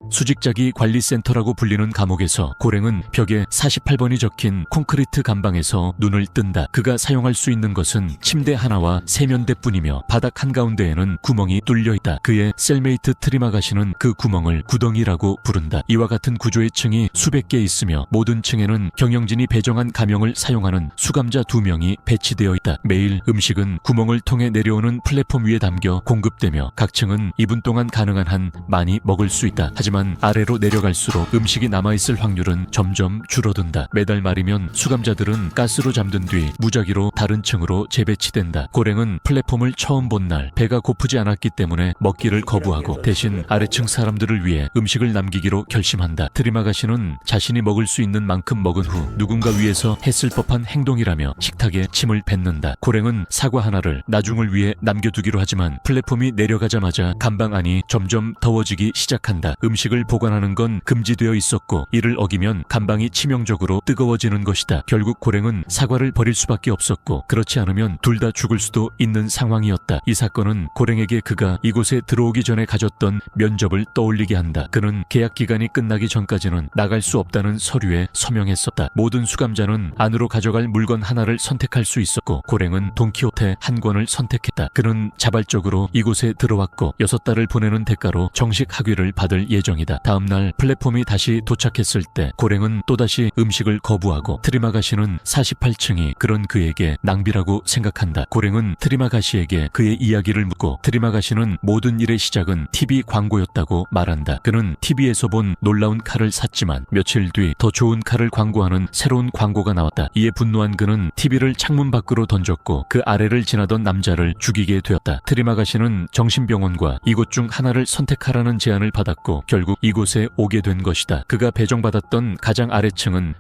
수직자기 관리센터라고 불리는 감옥에서 고랭은 벽에 48번이 적힌 콘크리트 감방에서 눈을 뜬다. 그가 사용할 수 있는 것은 침대 하나와 세면대뿐이며 바닥 한가운데에는 구멍이 뚫려 있다. 그의 셀메이트 트리마가시는 그 구멍을 구덩이라고 부른다. 이와 같은 구조의 층이 수백 개 있으며 모든 층에는 경영진이 배정한 가명을 사용하는 수감자 2명이 배치되어 있다. 매일 음식은 구멍을 통해 내려오는 플랫폼 위에 담겨 공급되며 각 층은 2분 동안 가능한 한 많이 먹을 수 있다. 하지만 아래로 내려갈수록 음식이 남아있을 확률은 점점 줄어든다. 매달 말이면 수감자들은 가스로 잠든 뒤 무작위로 다른 층으로 재배치된다. 고랭은 플랫폼을 처음 본 날 배가 고프지 않았기 때문에 먹기를 거부하고 대신 아래층 사람들을 위해 음식을 남기기로 결심한다. 트리마가시는 자신이 먹을 수 있는 만큼 먹은 후 누군가 위해서 했을 법한 행동이라며 식탁에 침을 뱉는다. 고랭은 사과 하나를 나중을 위해 남겨두기로 하지만 플랫폼이 내려가자마자 감방 안이 점점 더워지기 시작한다. 음식을 보관하는 건 금지되어 있었고 이를 어기면 감방이 치명적으로 뜨거워지는 것이다. 결국 고랭은 사과를 버릴 수밖에 없었고 그렇지 않으면 둘 다 죽을 수도 있는 상황이었다. 이 사건은 고랭에게 그가 이곳에 들어오기 전에 가졌던 면접을 떠올리게 한다. 그는 계약 기간이 끝나기 전까지는 나갈 수 없다는 서류에 서명했었다. 모든 수감자는 안으로 가져갈 물건 하나를 선택할 수 있었고 고랭은 돈키호테 한 권을 선택했다. 그는 자발적으로 이곳에 들어왔고 6달을 보내는 대가로 정식 학위를 받을 예정이다. 다음날 플랫폼이 다시 도착했을 때 고랭은 또다시 음식을 거부하고 트리마가시는 48층이 그런 그에게 낭비라고 생각한다. 고랭은 트리마가시에게 그의 이야기를 묻고 트리마가시는 모든 일의 시작은 TV 광고였다고 말한다. 그는 TV에서 본 놀라운 칼을 샀지만 며칠 뒤 더 좋은 칼을 광고하는 새로운 광고가 나왔다. 이에 분노한 그는 TV를 창문 밖으로 던졌고 그 아래를 지나던 남자를 죽이게 되었다. 트리마가시는 정신병원과 이곳 중 하나를 선택하라는 제안을 받았고 결국 이곳에 오게 된 것이다. 그가 배정받았던 가장 아래층은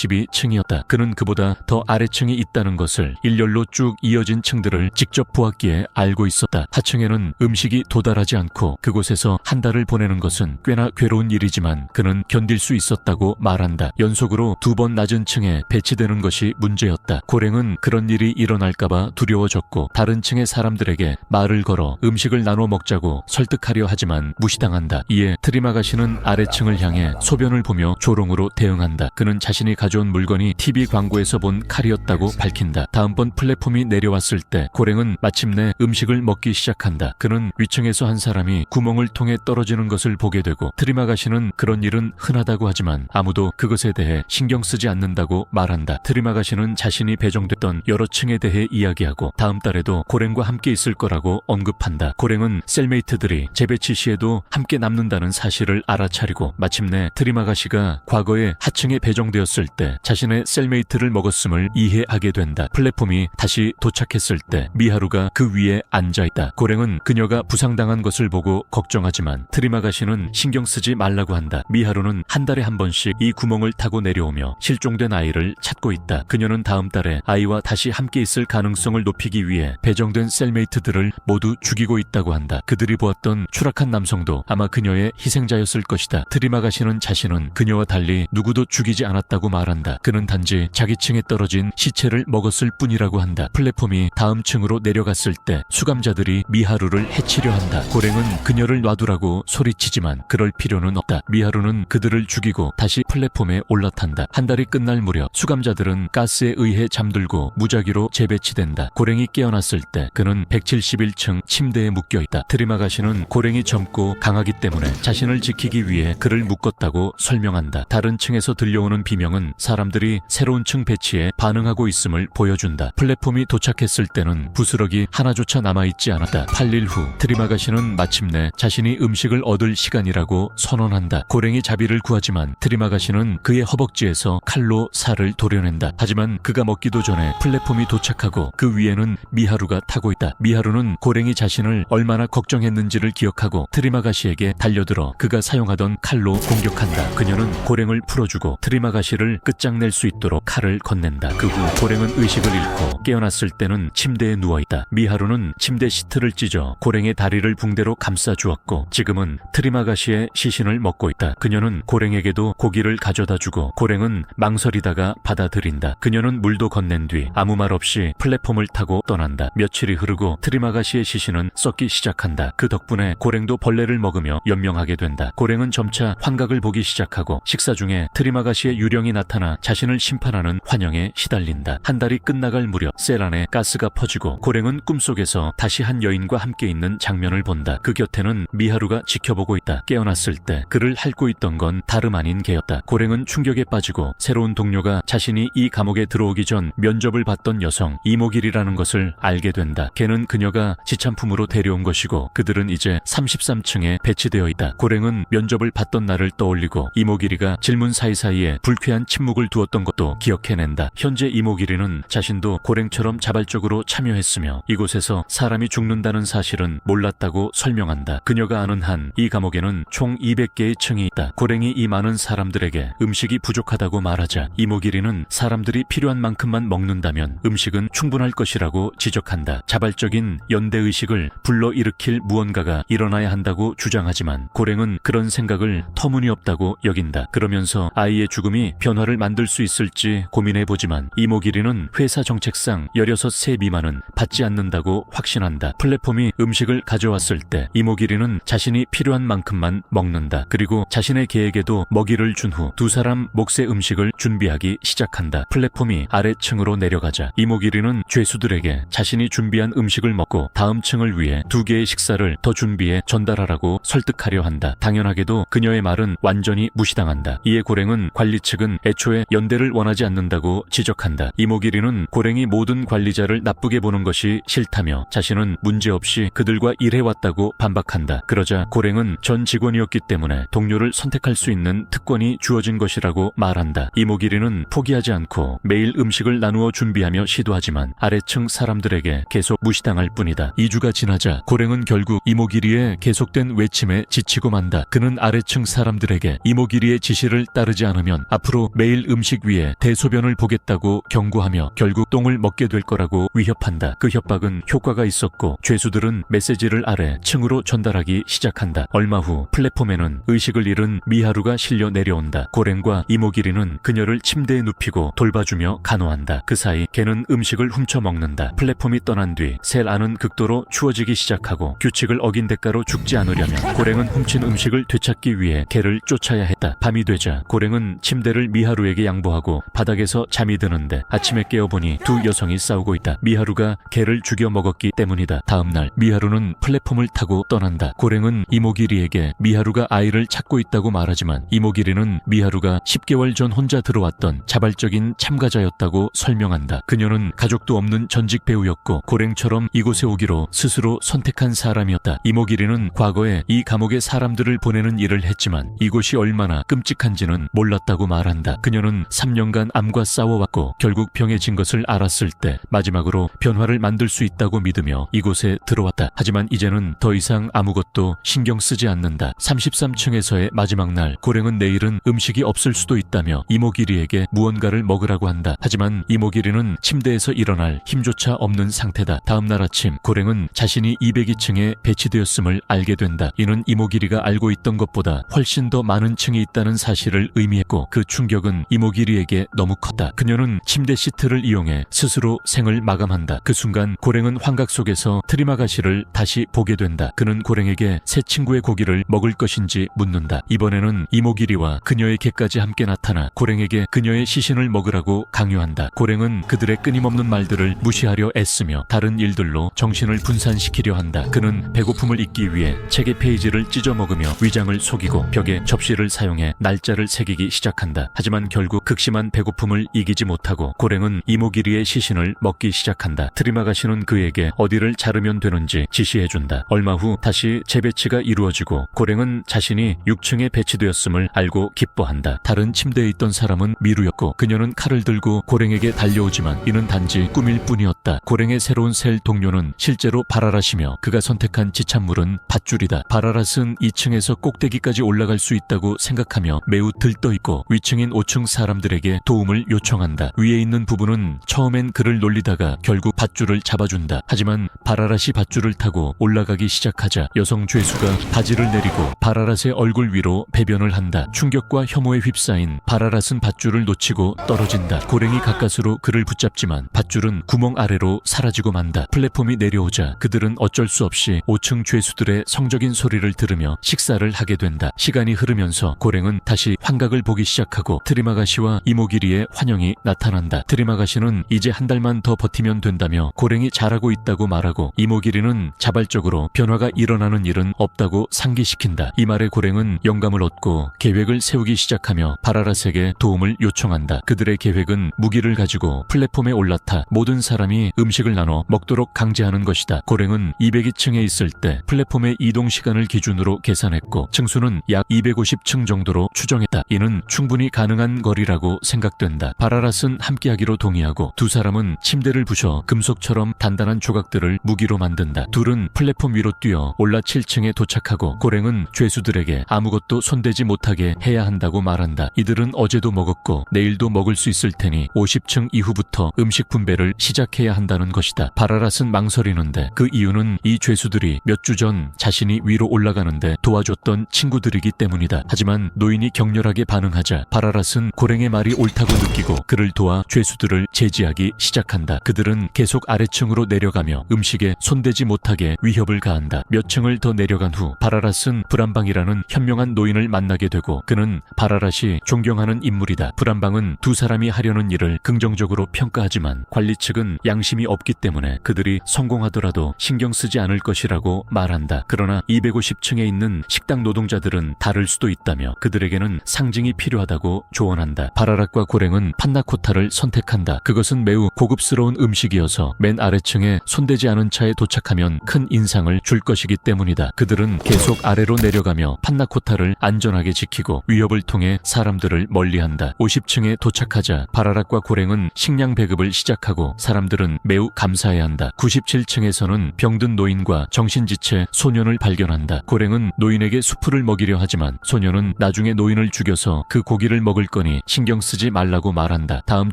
132층이었다. 그는 그보다 더 아래층이 있다는 것을 일렬로 쭉 이어진 층들을 직접 보았기에 알고 있었다. 하층에는 음식이 도달하지 않고 그곳에서 한 달을 보내는 것은 꽤나 괴로운 일이지만 그는 견딜 수 있었다고 말한다. 연속으로 2번 낮은 층에 배치되는 것이 문제였다. 고랭은 그런 일이 일어날까봐 두려워졌고 다른 층의 사람들에게 말을 걸어 음식을 나눠 먹자고 설득하려 하지만 무시당한다. 이에 트리마가시는 아래층을 향해 소변을 보며 조롱으로 대응한다. 그는 자신이 가져온 물건이 TV 광고에서 본 칼이었다고 밝힌다. 다음번 플랫폼이 내려왔을 때 고랭은 마침내 음식을 먹기 시작한다. 그는 위층에서 한 사람이 구멍을 통해 떨어지는 것을 보게 되고 트리마가시는 그런 일은 흔하다고 하지만 아무도 그것에 대해 신경 쓰지 않는다고 말한다. 트리마가시는 자신이 배정됐던 여러 층에 대해 이야기하고 다음 달에도 고랭과 함께 있을 거라고 언급한다. 고랭은 셀메이트들이 재배치 시에도 함께 남는다는 사실을 알아차리고 마침내 트리마가시가 과거에 하층에 배정되었을 때 자신의 셀메이트를 먹었음을 이해하게 된다. 플랫폼이 다시 도착했을 때 미하루가 그 위에 앉아있다. 고랭은 그녀가 부상당한 것을 보고 걱정하지만 트리마가시는 신경 쓰지 말라고 한다. 미하루는 한 달에 한 번씩 이 구멍을 타고 내려오며 실종된 아이를 찾고 있다. 그녀는 다음 달에 아이와 다시 함께 있을 가능성을 높이기 위해 배정된 셀메이트들을 모두 죽이고 있다고 한다. 그들이 보았던 추락한 남성도 아마 그녀의 희생자였을 것이다. 트리마가시는 자신은 그녀와 달리 누구도 죽이지 않았다고 말한다. 그는 단지 자기 층에 떨어진 시체를 먹었을 뿐이라고 한다. 플랫폼이 다음 층으로 내려갔을 때 수감자들이 미하루를 해치려 한다. 고랭은 그녀를 놔두라고 소리치지만 그럴 필요는 없다. 미하루는 그들을 죽이고 다시 플랫폼에 올라탄다. 한 달이 끝날 무렵 수감자들은 가스에 의해 잠들고 무작위로 재배치된다. 고랭이 깨어났을 때 그는 171층 침대에 묶여있다. 트리마가시는 고랭이 젊고 강하기 때문에 자신을 지키기 위해 그를 묶었다고 설명한다. 다른 층에서 들려오는 비명은 사람들이 새로운 층 배치에 반응하고 있음을 보여준다. 플랫폼이 도착했을 때는 부스러기 하나조차 남아있지 않았다. 8일 후 트리마가시는 마침내 자신이 음식을 얻을 시간이라고 선언한다. 고랭이 자비를 구하지만 트리마가시는 그의 허벅지에서 칼로 살을 도려낸다. 하지만 그가 먹기도 전에 플랫폼이 도착하고 그 위에는 미하루가 타고 있다. 미하루는 고랭이 자신을 얼마나 걱정했는지를 기억하고 트리마가시에게 달려들어 그가 사용하던 칼로 공격한다. 그녀는 고랭을 풀어주고 트리마가시를 끝장낼 수 있도록 칼을 건넨다. 그 후 고랭은 의식을 잃고 깨어났을 때는 침대에 누워있다. 미하루는 침대 시트를 찢어 고랭의 다리를 붕대로 감싸주었고 지금은 트리마가시의 시신을 먹고 있다. 그녀는 고랭에게도 고기를 가져다 주고 고랭은 망설이다가 받아들인다. 그녀는 물도 건넨 뒤 아무 말 없이 플랫폼을 타고 떠난다. 며칠이 흐르고 트리마가시의 시신은 썩기 시작한다. 그 덕분에 고랭도 벌레를 먹으며 연명하게 된다. 된다. 고랭은 점차 환각을 보기 시작하고 식사 중에 트리마가시의 유령이 나타나 자신을 심판하는 환영에 시달린다. 한 달이 끝나갈 무렵 셀 안에 가스가 퍼지고 고랭은 꿈속에서 다시 한 여인과 함께 있는 장면을 본다. 그 곁에는 미하루가 지켜보고 있다. 깨어났을 때 그를 핥고 있던 건 다름 아닌 개였다. 고랭은 충격에 빠지고 새로운 동료가 자신이 이 감옥에 들어오기 전 면접을 받던 여성 이모길이라는 것을 알게 된다. 걔는 그녀가 지참품으로 데려온 것이고 그들은 이제 33층에 배치되어 있다. 고랭은 면접을 받던 날을 떠올리고 이모길이가 질문 사이사이에 불쾌한 침묵을 두었던 것도 기억해낸다. 현재 이모길이는 자신도 고랭처럼 자발적으로 참여했으며 이곳에서 사람이 죽는다는 사실은 몰랐다고 설명한다. 그녀가 아는 한 이 감옥에는 총 200개의 층이 있다. 고랭이 이 많은 사람들에게 음식이 부족하다고 말하자 이모길이는 사람들이 필요한 만큼만 먹는다면 음식은 충분할 것이라고 지적한다. 자발적인 연대의식을 불러일으킬 무언가가 일어나야 한다고 주장하지만 고랭은 그런 생각을 터무니없다고 여긴다. 그러면서 아이의 죽음이 변화를 만들 수 있을지 고민해보지만 이모길이는 회사 정책상 16세 미만은 받지 않는다고 확신한다. 플랫폼이 음식을 가져왔을 때 이모길이는 자신이 필요한 만큼만 먹는다. 그리고 자신의 개에게도 먹이를 준 후 두 사람 몫의 음식을 준비하기 시작한다. 플랫폼이 아래층으로 내려가자 이모길이는 죄수들에게 자신이 준비한 음식을 먹고 다음 층을 위해 2개의 식사를 더 준비해 전달하라고 설득하려 한다. 당연하게도 그녀의 말은 완전히 무시당한다. 이에 고랭은 관리 측은 애초에 연대를 원하지 않는다고 지적한다. 이모길이는 고랭이 모든 관리자를 나쁘게 보는 것이 싫다며 자신은 문제없이 그들과 일해왔다고 반박한다. 그러자 고랭은 전 직원이었기 때문에 동료를 선택할 수 있는 특권이 주어진 것이라고 말한다. 이모길이는 포기하지 않고 매일 음식을 나누어 준비하며 시도하지만 아래층 사람들에게 계속 무시당할 뿐이다. 2주가 지나자 고랭은 결국 이모길이의 계속된 외침에 지치고 만다. 그는 아래층 사람들에게 이모길이의 지시를 따르지 않으면 앞으로 매일 음식 위에 대소변을 보겠다고 경고하며 결국 똥을 먹게 될 거라고 위협한다. 그 협박은 효과가 있었고 죄수들은 메시지를 아래 층으로 전달하기 시작한다. 얼마 후 플랫폼에는 의식을 잃은 미하루가 실려 내려온다. 고랭과 이모길이는 그녀를 침대에 눕히고 돌봐주며 간호한다. 그 사이 걔는 음식을 훔쳐 먹는다. 플랫폼이 떠난 뒤 셀 안은 극도로 추워지기 시작하고 규칙을 어긴 대가로 죽지 않으려면 고랭은 훔친 음식을 되찾기 위해 걔를 쫓아야 했다. 밤이 되자 고랭은 침대를 미하루에게 양보하고 바닥에서 잠이 드는데 아침에 깨어보니 두 여성이 싸우고 있다. 미하루가 걔를 죽여 먹었기 때문이다. 다음날 미하루는 플랫폼을 타고 떠난다. 고랭은 이모길이에게 미하루가 아이를 찾고 있다고 말하지만 이모길이는 미하루가 10개월 전 혼자 들어왔던 자발적인 참가자였다고 설명한다. 그녀는 가족도 없는 전직 배우였고 고랭처럼 이곳에 오기로 스스로 선택한 사람이었다. 이모길이는 과거에 이 감옥에 사람들을 보내는 일을 했지만 이곳이 얼마나 끔찍한지는 몰랐다고 말한다. 그녀는 3년간 암과 싸워왔고 결국 병해진 것을 알았을 때 마지막으로 변화를 만들 수 있다고 믿으며 이곳에 들어왔다. 하지만 이제는 더 이상 아무것도 신경 쓰지 않는다. 33층에서의 마지막 날 고랭은 내일은 음식이 없을 수도 있다며 이모길이에게 무언가를 먹으라고 한다. 하지만 이모길이는 침대에서 일어날 힘조차 없는 상태다. 다음날 아침 고랭은 자신이 202층에 배치되었음을 알게 된다. 이는 이모길이가 알고 있던 것보다 훨씬 더 많은 층이 있다는 사실을 의미했고 그 충격은 이모길이에게 너무 컸다. 그녀는 침대 시트를 이용해 스스로 생을 마감한다. 그 순간 고랭은 환각 속에서 트리마가시를 다시 보게 된다. 그는 고랭에게 새 친구의 고기를 먹을 것인지 묻는다. 이번에는 이모길이와 그녀의 개까지 함께 나타나 고랭에게 그녀의 시신을 먹으라고 강요한다. 고랭은 그들의 끊임없는 말들을 무시하려 애쓰며 다른 일들로 정신을 분산시키려 한다. 그는 배고픔을 잊기 위해 책의 페이지를 찢어 먹으며 위장을 속이고 벽에 접시를 사용해 날짜를 새기기 시작한다. 하지만 결국 극심한 배고픔을 이기지 못하고 고랭은 이모길이의 시신을 먹기 시작한다. 트리마가시는 그에게 어디를 자르면 되는지 지시해준다. 얼마 후 다시 재배치가 이루어지고 고랭은 자신이 6층에 배치되었음을 알고 기뻐한다. 다른 침대에 있던 사람은 미루였고 그녀는 칼을 들고 고랭에게 달려오지만 이는 단지 꿈일 뿐이었다. 고랭의 새로운 셀 동료는 실제로 바라랏이며 그가 선택한 지참물은 밧줄이다. 바라랏은 2층에서 꼭대기까지 올라갈 수 있다고 생각하며 매우 들떠있고 위층인 5층 사람들에게 도움을 요청한다. 위에 있는 부부는 처음엔 그를 놀리다가 결국 밧줄을 잡아준다. 하지만 바라랏이 밧줄을 타고 올라가기 시작하자 여성 죄수가 바지를 내리고 바라랏의 얼굴 위로 배변을 한다. 충격과 혐오에 휩싸인 바라랏은 밧줄을 놓치고 떨어진다. 고랭이 가까스로 그를 붙잡지만 밧줄은 구멍 아래로 사라지고 만다. 플랫폼이 내려오자 그들은 어쩔 수 없이 5층 죄수들의 성적인 소리를 들으며 식사를 하게 된다. 시간이 흐르면서 고랭은 다시 환각을 보기 시작하고 트리마가시와 이모기리의 환영이 나타난다. 트리마가시는 이제 한 달만 더 버티면 된다며 고랭이 잘하고 있다고 말하고 이모기리는 자발적으로 변화가 일어나는 일은 없다고 상기시킨다. 이 말에 고랭은 영감을 얻고 계획을 세우기 시작하며 바라라스에게 도움을 요청한다. 그들의 계획은 무기를 가지고 플랫폼에 올라타 모든 사람이 음식을 나눠 먹도록 강제하는 것이다. 고랭은 202층에 있을 때 플랫폼의 이동 시간을 기준으로 계산했고 층수는 약 250층 정도로 추정했다. 이는 충분히 가능한 거리라고 생각된다. 바라라스는 함께하기로 동의하고 두 사람은 침대를 부셔 금속처럼 단단한 조각들을 무기로 만든다. 둘은 플랫폼 위로 뛰어 올라 7층에 도착하고 고랭은 죄수들에게 아무것도 손대지 못하게 해야 한다고 말한다. 이들은 어제도 먹었고 내일도 먹을 수 있을 테니 50층 이후부터 음식 분배를 시작해야 한다는 것이다. 바라라스는 망설이는데 그 이유는 이 죄수들이 몇 주 전 자신이 위로 올라가는데 도와줬던 친구들이기 때문이다. 하지만 노인이 격렬하게 반응하자 바라라스는 고랭의 말이 옳다고 느끼고 그를 도와 죄수들을 제지하기 시작한다. 그들은 계속 아래층으로 내려가며 음식에 손대지 못하게 위협을 가한다. 몇 층을 더 내려간 후 바라라스는 브람방이라는 현명한 노인을 만나게 되고 그는 바라라시 존경하는 인물이다. 브람방은 두 사람이 하려는 일을 긍정적으로 평가하지만 관리 측은 양심이 없기 때문에 그들이 성공하더라도 신경 쓰지 않을 것이라고 말한다. 그러나 250층에 있는 식당 노동자들은 다를 수도 있다며 그들에게는 상징이 필요하다고 조언한다. 바라락과 고랭은 판나코타를 선택한다. 그것은 매우 고급스러운 음식이어서 맨 아래층에 손대지 않은 차에 도착하면 큰 인상을 줄 것이기 때문이다. 그들은 계속 아래로 내려가며 판나코타를 안전하게 지키고 위협을 통해 사람들을 멀리한다. 50층에 도착하자 바라락과 고랭은 식량 배급을 시작하고 사람들은 매우 감사해야 한다. 97층에서는 병든 노인과 정신지체 소년을 발견한다. 고랭은 노인에게 수프를 먹이려 하지만 소년은 나중에 노인을 죽여서 그 고기를 먹을 거니 신경 쓰지 말라고 말한다. 다음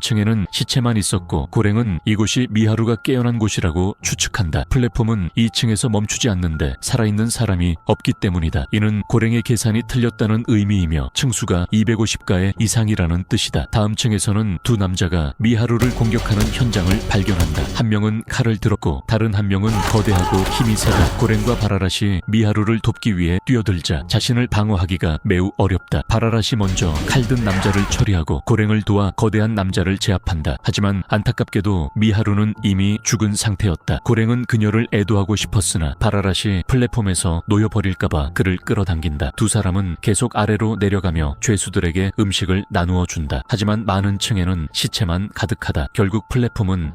층에는 시체만 있었고 고랭은 이곳이 미하루가 깨어난 곳이라고 추측한다. 플랫폼은 2층에서 멈추지 않는데 살아있는 사람이 없기 때문이다. 이는 고랭의 계산이 틀렸다는 의미이며 층수가 250가의 이상이라는 뜻이다. 다음 층에서는 두 남자가 미하루를 공격하는 현장을 발견한다. 한 명은 칼을 들었고 다른 한 명은 거대하고 힘이 세다. 고랭과 바라라시 미하루를 돕기 위해 뛰어들자 자신을 방어하기가 매우 어렵다. 바라라시 먼저 칼든 남자를 처리하고 고랭을 도와 거대한 남자를 제압한다. 하지만 안타깝게도 미하루는 이미 죽은 상태였다. 고랭은 그녀를 애도하고 싶었으나 바라라시 플랫폼에서 놓여버릴까봐 그를 끌어당긴다. 두 사람은 계속 아래로 내려가며 죄수들에게 음식을 나누어 준다. 하지만 많은 층에는 시체만 가득하다. 결국 플랫폼은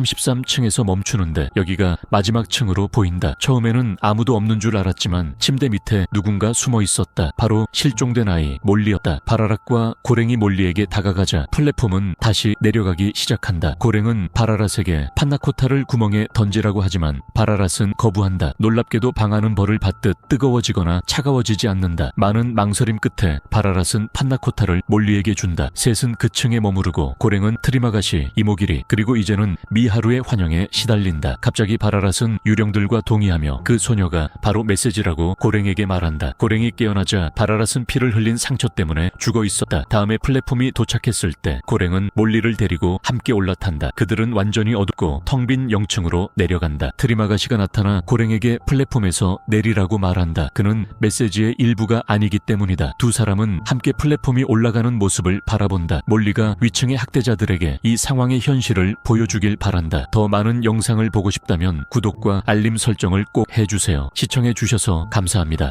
333층에서 멈추는데 여기가 마지막 층으로 보인다. 처음에는 아무도 없는 줄 알았지만 침대 밑에 누군가 숨어 있었다. 바로 실종된 아이 몰리였다. 바라락과 고랭이 몰리에게 다가가자 플랫폼은 다시 내려가기 시작한다. 고랭은 바라랏에게 판나코타를 구멍에 던지라고 하지만 바라랏은 거부한다. 놀랍게도 방아는 벌을 받듯 뜨거워지거나 차가워지지 않는다. 많은 망설임 끝에 바라랏은 판나코타를 몰리에게 준다. 셋은 그 층에 머무르고 고랭은 트리마가시, 이모기리 그리고 이제는 미하루의 환영에 시달린다. 갑자기 바라랏은 유령들과 동의하며 그 소녀가 바로 메시지라고 고랭에게 말한다. 고랭이 깨어나자 바라랏은 피를 흘린 상처 때문에 죽어 있었다. 다음에 플랫폼이 도착했을 때 고랭은 몰리를 데리고 함께 올라탄다. 그들은 완전히 어둡고 텅 빈 0층으로 내려간다. 트리마가시가 나타나 고랭에게 플랫폼에서 내리라고 말한다. 그는 메시지의 일부가 아니기 때문이다. 두 사람은 함께 플랫폼이 올라가는 모습을 바라본다. 몰리가 위층의 학대자들에게 이 상황의 현실을 보여주길 바란다. 더 많은 영상을 보고 싶다면 구독과 알림 설정을 꼭 해주세요. 시청해주셔서 감사합니다.